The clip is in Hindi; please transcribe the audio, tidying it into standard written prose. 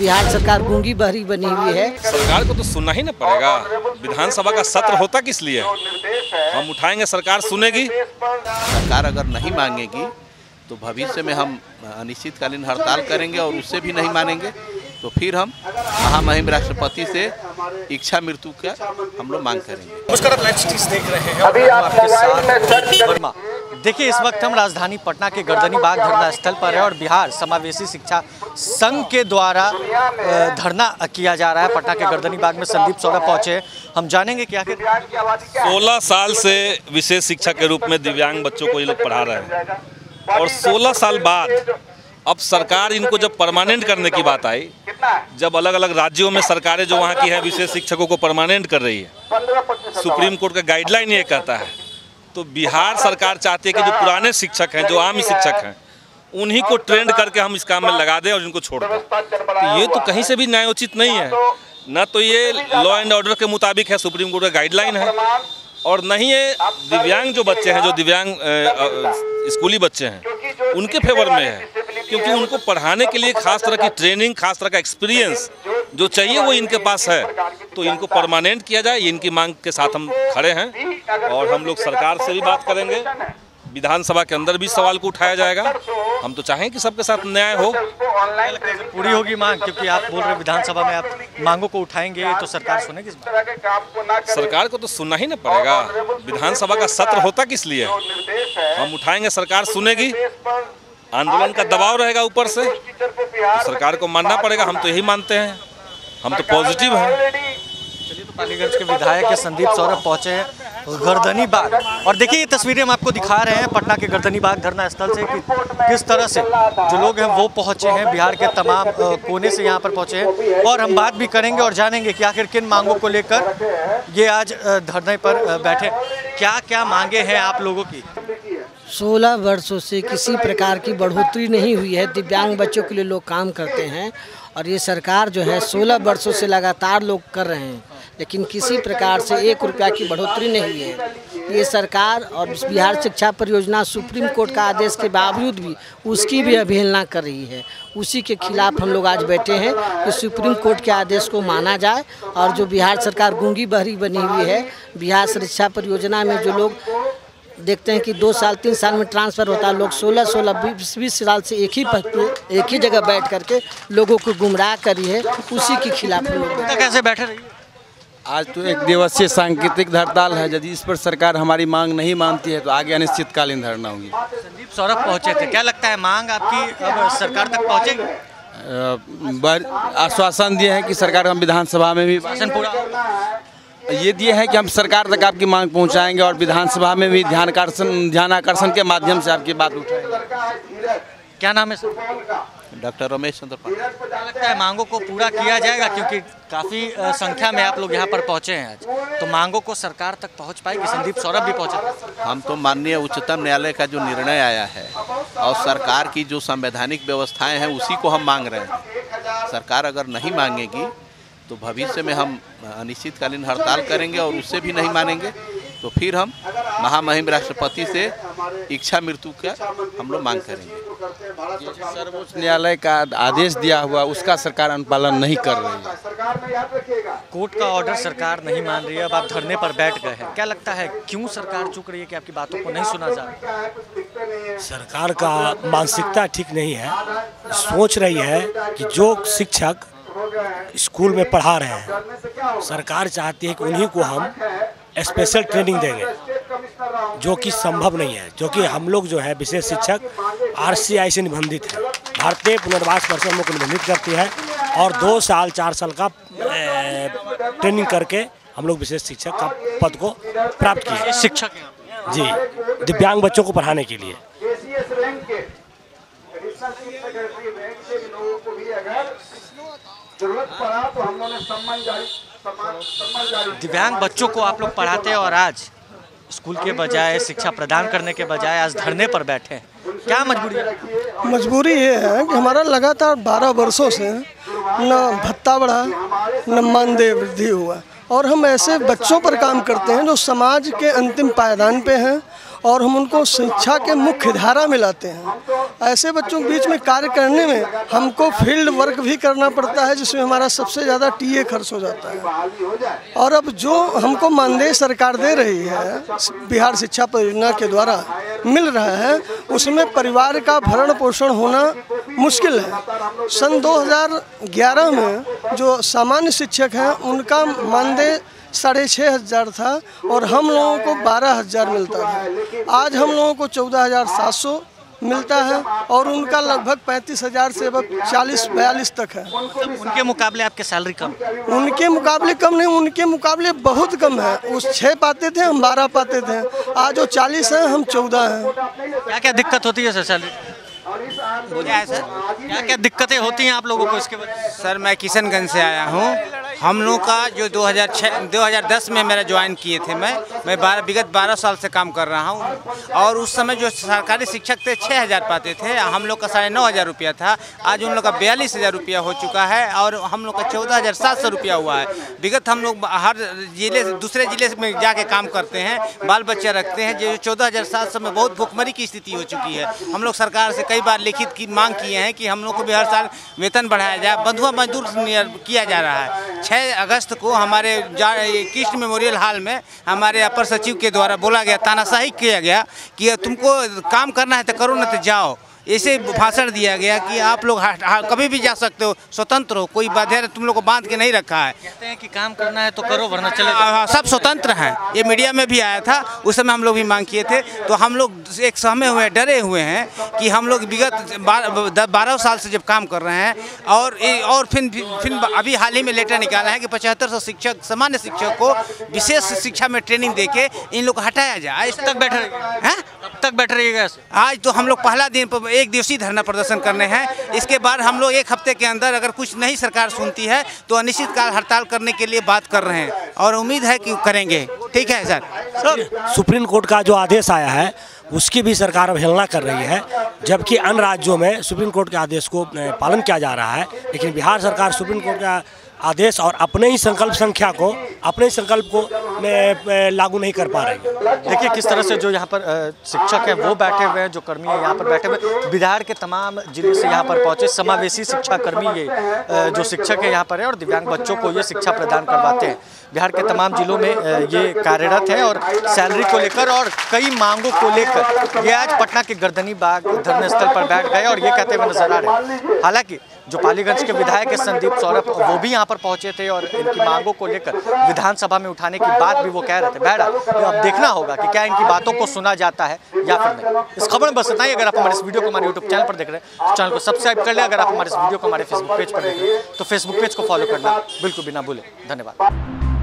बिहार सरकार गूंगी बहरी बनी हुई है। सरकार को तो सुनना ही ना पड़ेगा। विधानसभा का सत्र होता किस लिए? हम उठाएंगे, सरकार सुनेगी। सरकार अगर नहीं मांगेगी तो भविष्य में हम अनिश्चितकालीन हड़ताल करेंगे और उससे भी नहीं मानेंगे तो फिर हम महामहिम राष्ट्रपति से इच्छा मृत्यु का हम लोग मांग करेंगे। नमस्कार, देख रहे हैं अभी आपके साथ वर्मा। देखिए, इस वक्त हम राजधानी पटना के गर्दनी बाग धरना स्थल पर है और बिहार समावेशी शिक्षा संघ के द्वारा धरना किया जा रहा है। पटना के गर्दनी बाग में संदीप सौरभ पहुंचे। हम जानेंगे क्या 16 साल से विशेष शिक्षा के रूप में दिव्यांग बच्चों को ये लोग पढ़ा रहे हैं और 16 साल बाद अब सरकार इनको जब परमानेंट करने की बात आई, जब अलग अलग राज्यों में सरकारें जो वहाँ की हैं विशेष शिक्षकों को परमानेंट कर रही है, सुप्रीम कोर्ट का गाइडलाइन ये कहता है, तो बिहार सरकार चाहती है कि जो पुराने शिक्षक हैं, जो आम शिक्षक हैं, उन्हीं को ट्रेंड करके हम इस काम में लगा दें और इनको छोड़ दें। तो ये तो कहीं से भी न्यायोचित नहीं है, न तो ये लॉ एंड ऑर्डर के मुताबिक है, सुप्रीम कोर्ट का गाइडलाइन है, और नहीं ये दिव्यांग जो बच्चे हैं, जो दिव्यांग स्कूली बच्चे हैं, उनके फेवर में है, क्योंकि उनको पढ़ाने के लिए खास तरह की ट्रेनिंग, खास तरह का एक्सपीरियंस जो चाहिए वो इनके पास है। तो इनको परमानेंट किया जाए, इनकी मांग के साथ हम खड़े हैं और हम लोग सरकार से भी बात करेंगे, विधानसभा के अंदर भी सवाल को उठाया जाएगा। हम तो चाहें कि सबके साथ न्याय हो। पूरी होगी मांग, क्योंकि आप बोल रहे विधानसभा में आप मांगों को उठाएंगे तो सरकार सुनेगी? सरकार को तो सुनना ही ना पड़ेगा। विधानसभा का सत्र होता किस लिए? हम उठाएंगे, सरकार सुनेगी। आंदोलन का दबाव रहेगा ऊपर से तो सरकार को मानना पड़ेगा। हम तो यही मानते हैं, हम तो पॉजिटिव हैं। चलिए, तो पालीगंज के विधायक के संदीप सौरभ पहुंचे हैं गर्दनी बाग और देखिए ये तस्वीरें हम आपको दिखा रहे हैं पटना के गर्दनी बाग धरना स्थल से कि किस तरह से जो लोग हैं वो पहुंचे हैं, बिहार के तमाम कोने से यहाँ पर पहुंचे हैं और हम बात भी करेंगे और जानेंगे कि आखिर किन मांगों को लेकर ये आज धरने पर बैठे। क्या क्या मांगे हैं आप लोगों की? 16 वर्षों से किसी प्रकार की बढ़ोतरी नहीं हुई है। दिव्यांग बच्चों के लिए लोग काम करते हैं और ये सरकार जो है 16 वर्षों से लगातार लोग कर रहे हैं, लेकिन किसी प्रकार से 1 रुपया की बढ़ोतरी नहीं हुई है। ये सरकार और बिहार शिक्षा परियोजना सुप्रीम कोर्ट का आदेश के बावजूद भी उसकी भी अवहेलना कर रही है। उसी के खिलाफ हम लोग आज बैठे हैं कि सुप्रीम कोर्ट के आदेश को माना जाए और जो बिहार सरकार गूंगी बहरी बनी हुई है, बिहार शिक्षा परियोजना में जो लोग देखते हैं कि 2 साल 3 साल में ट्रांसफ़र होता है, लोग 16 20 साल से एक ही जगह बैठ करके लोगों को गुमराह करी है। उसी के खिलाफ हम लोग कैसे बैठे रहिए? आज तो 1 दिवसीय सांकेतिक हड़ताल है। यदि इस पर सरकार हमारी मांग नहीं मानती है तो आगे अनिश्चितकालीन धरना होगी। संदीप सौरभ पहुंचे थे, क्या लगता है मांग आपकी अब सरकार तक पहुंचेगी? आश्वासन दिए हैं कि सरकार हम विधानसभा में भी ये दिए हैं कि हम सरकार तक आपकी मांग पहुंचाएंगे और विधानसभा में भी ध्यानाकर्षण के माध्यम से आपकी बात उठाएंगे। क्या नाम है सर? डॉक्टर रमेश चंद्र पांडे। क्या लगता है मांगों को पूरा किया जाएगा, क्योंकि काफ़ी संख्या में आप लोग यहाँ पर पहुँचे हैं आज, तो मांगों को सरकार तक पहुँच पाएगी? संदीप सौरभ भी पहुँचे। हम तो माननीय उच्चतम न्यायालय का जो निर्णय आया है और सरकार की जो संवैधानिक व्यवस्थाएं हैं उसी को हम मांग रहे हैं। सरकार अगर नहीं मांगेगी तो भविष्य में हम अनिश्चितकालीन हड़ताल करेंगे और उससे भी नहीं मानेंगे तो फिर हम महामहिम राष्ट्रपति से इच्छा मृत्यु का हम लोग मांग करेंगे। सर्वोच्च न्यायालय का आदेश दिया हुआ उसका सरकार अनुपालन नहीं कर रही है। कोर्ट का ऑर्डर सरकार नहीं मान रही है, अब आप धरने पर बैठ गए हैं। क्या लगता है क्यों सरकार चुक रही है कि आपकी बातों को नहीं सुना जा रहा? सरकार का मानसिकता ठीक नहीं है। सोच रही है कि जो शिक्षक स्कूल में पढ़ा रहे हैं, सरकार चाहती है कि उन्हीं को हम स्पेशल ट्रेनिंग देंगे, जो कि संभव नहीं है। जो कि हम लोग जो है विशेष शिक्षक RCI से निबंधित है, भारतीय पुनर्वास परिषद को निबंधित करती है और 2 साल 4 साल का ट्रेनिंग करके हम लोग विशेष शिक्षक का पद को प्राप्त किए। शिक्षक जी, दिव्यांग बच्चों को पढ़ाने के लिए। दिव्यांग बच्चों को आप लोग पढ़ाते हैं और आज स्कूल के बजाय, शिक्षा प्रदान करने के बजाय आज धरने पर बैठे हैं। क्या मजबूरी है? मजबूरी ये है कि हमारा लगातार 12 वर्षों से न भत्ता बढ़ा न मानदेय वृद्धि हुआ और हम ऐसे बच्चों पर काम करते हैं जो समाज के अंतिम पायदान पे हैं और हम उनको शिक्षा के मुख्य धारा में लाते हैं। ऐसे बच्चों के बीच में कार्य करने में हमको फील्ड वर्क भी करना पड़ता है, जिसमें हमारा सबसे ज़्यादा टीए खर्च हो जाता है। और अब जो हमको मानदेय सरकार दे रही है बिहार शिक्षा परियोजना के द्वारा मिल रहा है, उसमें परिवार का भरण पोषण होना मुश्किल है। सन 2011 में जो सामान्य शिक्षक हैं उनका मानदेय 6,500 था और हम लोगों को 12,000 मिलता था। आज हम लोगों को 14,700 मिलता है और उनका लगभग 35,000 से अब 40-42 तक है। मतलब उनके मुकाबले आपके सैलरी कम? उनके मुकाबले कम नहीं, उनके मुकाबले बहुत कम है। उस 6 पाते थे, हम 12 पाते थे। आज जो 40 हैं, हम 14 हैं। क्या क्या दिक्कत होती है सर सैलरी? क्या है सर? क्या क्या दिक्कतें होती हैं आप लोगों को इसके वजह से? सर मैं किशनगंज से आया हूँ। हम लोग का जो 2010 में मेरा ज्वाइन किए थे, मैं विगत 12 साल से काम कर रहा हूँ। और उस समय जो सरकारी शिक्षक थे 6,000 पाते थे, हम लोग का 9,500 रुपया था। आज उन लोग का 42,000 रुपया हो चुका है और हम लोग का 14,700 रुपया हुआ है। विगत हम लोग हर जिले से दूसरे जिले में जाके काम करते हैं, बाल बच्चे रखते हैं। जो 14,700 में बहुत भुखमरी की स्थिति हो चुकी है। हम लोग सरकार से कई बार लिखित की मांग किए हैं कि हम लोग को भी हर साल वेतन बढ़ाया जाए। बंधुआ मजदूर किया जा रहा है। 6 अगस्त को हमारे कृष्ण मेमोरियल हॉल में हमारे अपर सचिव के द्वारा बोला गया, तानाशाही किया गया कि तुमको काम करना है तो करो, न तो जाओ। ऐसे भाषण दिया गया कि आप लोग कभी भी जा सकते हो, स्वतंत्र हो, कोई बाध्य तुम लोग को बांध के नहीं रखा है। कहते हैं कि काम करना है तो करो वरना चले जाओ। सब स्वतंत्र हैं। ये मीडिया में भी आया था, उस समय हम लोग भी मांग किए थे। तो हम लोग एक सहमे हुए डरे हुए हैं कि हम लोग विगत 12 साल से जब काम कर रहे हैं और फिर अभी हाल ही में लेटर निकाला है कि 7500 शिक्षक सामान्य शिक्षक को विशेष शिक्षा में ट्रेनिंग देके इन लोग को हटाया जाए। आज तक बैठे हैं? कब तक बैठ रहिएगा? आज तो हम लोग पहला दिन एक दिवसीय धरना प्रदर्शन करने हैं। इसके बाद हम लोग 1 हफ्ते के अंदर अगर कुछ नहीं सरकार सुनती है तो अनिश्चितकाल हड़ताल करने के लिए बात कर रहे हैं और उम्मीद है कि करेंगे। ठीक है सर। सुप्रीम कोर्ट का जो आदेश आया है उसकी भी सरकार अवहेलना कर रही है, जबकि अन्य राज्यों में सुप्रीम कोर्ट के आदेश को पालन किया जा रहा है, लेकिन बिहार सरकार सुप्रीम कोर्ट का आदेश और अपने ही संकल्प संख्या को, अपने ही संकल्प को लागू नहीं कर पा रही है। देखिए किस तरह से जो यहाँ पर शिक्षक हैं वो बैठे हुए हैं, जो कर्मी हैं यहाँ पर बैठे हुए, बिहार के तमाम जिले से यहाँ पर पहुँचे समावेशी शिक्षा कर्मी ये जो शिक्षक है यहाँ पर है और दिव्यांग बच्चों को ये शिक्षा प्रदान करवाते हैं। बिहार के तमाम जिलों में ये कार्यरत हैं और सैलरी को लेकर और कई मांगों को लेकर ये आज पटना के गर्दनी बाग धरने स्थल पर बैठ गए और ये कहते हुए नजर आ रहे हैं। हालांकि जो पालीगंज के विधायक है संदीप सौरभ, वो भी यहाँ पर पहुंचे थे और इनकी मांगों को लेकर विधानसभा में उठाने की बात भी वो कह रहे थे। बहरहाल तो अब देखना होगा कि क्या इनकी बातों को सुना जाता है या फिर नहीं। इस खबर में बस इतना ही। अगर आप हमारे इस वीडियो को हमारे यूट्यूब चैनल पर देख रहे हैं तो चैनल को सब्सक्राइब कर लें। अगर आप हमारे इस वीडियो को हमारे फेसबुक पेज पर देख रहे हैं तो फेसबुक पेज को फॉलो करना बिल्कुल भी ना भूलें। धन्यवाद।